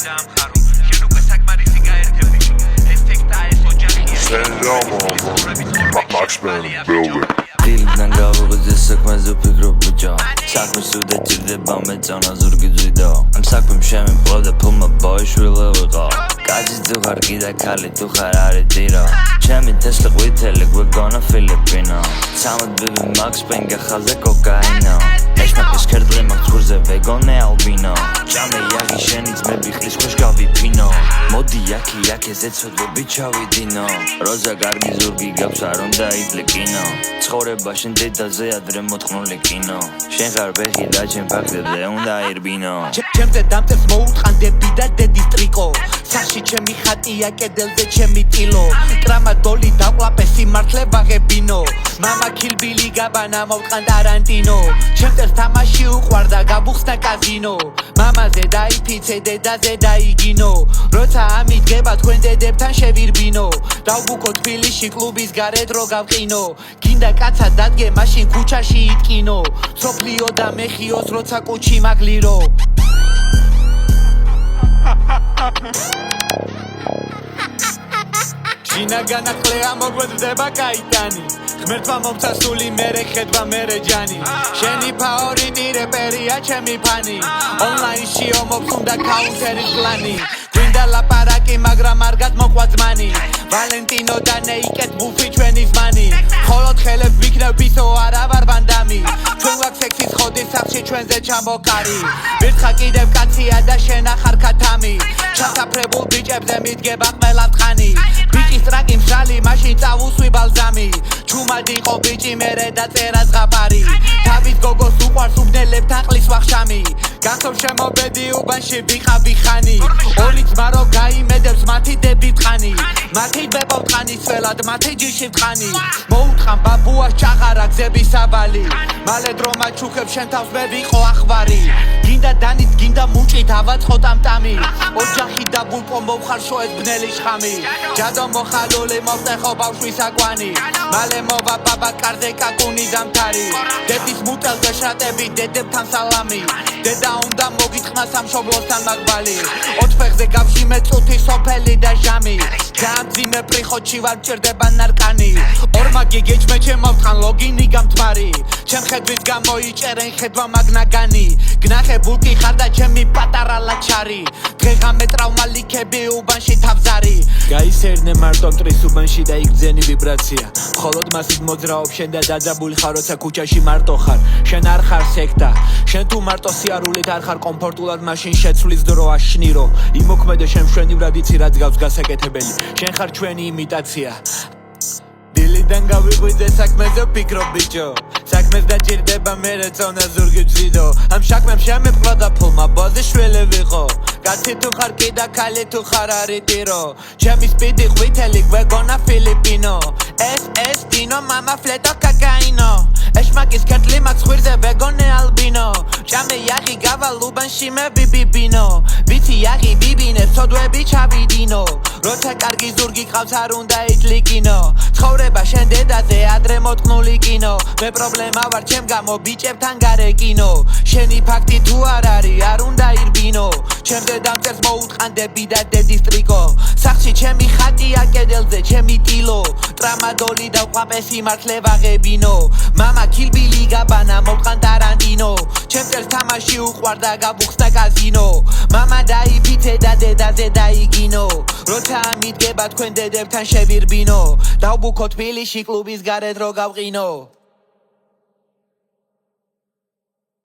დაამხარო შენ უკვე საკმარისი გაერთებული ეს ტექსტა ეს ოჯახია დილიდან გავუღზე საქმეზე ვფიქრობ ბიჭო საქმეს უდე ჭირდება მეწონა ზურგი ძვიდო ამ საქმემ შემიმყავდა ფულმა ბოიშვილე ვიყო კაცი თუ ხარ კიდე ქალი თუ ხარ არის ტირო ჩემი თესლი ყვითელი გვეგონა ფილიპინო სამად ბიბი მაქს პენ გახაზე კოკაინო ეშმაკის ქერდლი მაქვს ხურზე ვეგონე ალბინო ჭამე იაღი შენი ძმები ხლის ქვეშ გავიფინო მოდი აქ ეცოდები ჩავიდინო როზა კარგი ზურგი გაქვს არ უნდა იდლიკინო ცხოვრება შენ დედაზე ადრე მოთხრული კინო შენ ხარ ბეხი და ჩემ ფაქტებზე უნდა ირბინო ჩემზე დამწერს მოუტყანდები და დედის ტრიკო სახში ჩემი ხატია კედელზე ჩემი ტილო ტრამადოლი დაყლაპე სიმართლე ვაღებინო მამა ქილბილი გაბანა მოვტყან ტარანტინო ჩემს თამაში უყვარდა გაბუხსნა კაზინო მამაზე დაიფიცე დედაზე დაიგინო როცა ამიდგება თქვენ დედებთან შევირბინო დავბუქო თბილისში კლუბის გარეთ რო გავყინო გინდა კაცა დადგე მაშინ ქუჩაში იტკინო სოფლიო და მეხიოს როცა კუჩი მაგლირო შინაგანა ყლეა მოგვეძდება კაიტანი ღმერთმა მომცა სული მერე ხედვა მერე ჯანი შენი ფაორიტი რეპერია ჩემი ფანი ონლაინში ომობს უნდა კაუნტერის პლანი გვინდა ლაპარაკი მაგრამ არ გადმოყვა ძმანი ვალენტინო და ნეიკეთ ბუფი ჩვენი ზმანი ხოლოდ ხელებს ვიქნევ პისო არა ვარ ვანდამი ჩვენ გვაქვს სექსის ხოდი სახში ჩვენზე ჩამოკარი ვირთხა კიდევ კაცია და შენ ახარ ქათამი ჩასაფრებულ ბიჭებზე მიდგება ყველა მტყანი ბიჭის ტრაკი მშრალი მაშინ წავუსვი ბალზამი ჩუმად იყო ბიჭი მერე დაწერა ზღაპარი თავის გოგოს უყვარს უბნელებთან ყლის ვახშამი გახსოვ შემობედი უბანში ვიყავი ხანი ორი ძმა რო გაიმედებს მათი დები ტყანი მათი ბებო ტყანი სველად მათი ჯიში ტყანი მოუტყან ბაბუას ჩაღარა გზების აბალი მალე დრომა ჩუქებს შენ თავს მე ვიყო ახვარი გინდა დანით გინდა მუჭით ავაწყოთ ამ ტამი ოჯახი და ბულპო მოვხარშო ეს ბნელი შხამი ჯადო მოხალული მოვტეხო ბავშვის აკვანი მალე მოვა ბაბა კარზე კაკუნი ზამთარი დედის მუტელზე შრატები დედებთან სალამი დედა უნდა მოგიტყნა სამშობლოსთან მაგბალი ოთხფეხზე გავშიმე წუთი სოფელი და ჟამი გამძიმე პრიხოჩი ვარ მჭირდება ნარკანი ორმაგი გეჭმე ჩემოვტყან ლოგინი გამთმარი ჩემ ხედვის გამოიჭერენ ხედვა მაგნაგანი გნახე ბულკი ხარ და ჩემი პატარა ლაჩარი დღეღამე ტრავმა ლიქები უბანში თავზარი გაისერნე მარტო მტრის უბანში და იგძენი ვიბრაცია მხოლოდ მასით მოძრაობ შენ და დაძაბული ხარ როცა ქუჩაში მარტო ხარ შენ არ ხარ სექტა შენ თუ მარტო სიარულით არ ხარ კომფორტულად მაშინ შეცვლის დრო აშნირო იმოქმედო შენ მშვენივრად იცი რაც გავს გასაკეთებელი შენ ხარ ჩვენი იმიტაცია დილიდან გავიღვიძე საქმეზე ვფიქრობ ბიჭო საქმეს დაჭირდება მერე წონა ზურგი ძვიდო ამ საქმემ შემეპყრა და ფულმა ბოზიშვილი ვიყო კაცი თუ ხარ კიდე ქალი თუ ხარ არის ტირო ჩემი სპიდი ყვითელი გვეგონა ფილიპინო ეს დინო მამა ფლეტო კაკაინო ეშმაკის ქერდლი მაქვს ხვირზე ვეგონე ალბინო ჭამე იაღი გავალ უბანში მე ბიბიბინო ვიცი იაღი ბიბინე სოდვები ჩავიდინო როცა კარგი ზურგი ყავს არ უნდა იტლიკინო ცხოვრება შენ დედაზე ადრე მოწყნული კინო მე პრობლემა ვარ ჩემ გამო ბიჭებთან გარეკინო შენი ფაქტი თუ არ არის არ უნდა ირბინო ჩემზე დამწერს მოუტყანდები და დედის ტრიკო სახში ჩემი ხატია კედელზე ჩემი ტილო ტრამადოლი და ვყლაპე სიმართლე ვაღებინო მამა ქილბილი გაბანა მოვტყან ტარანტინო ჩემს თამაში უყვარდა გაბუხსნა კაზინო მამა დაიფიცე და დედაზე დაიგინო როცა ამიდგება თქვენ დედებთან შევირბინო დავბუქო თბილისში კლუბის გარეთ რო გავყინო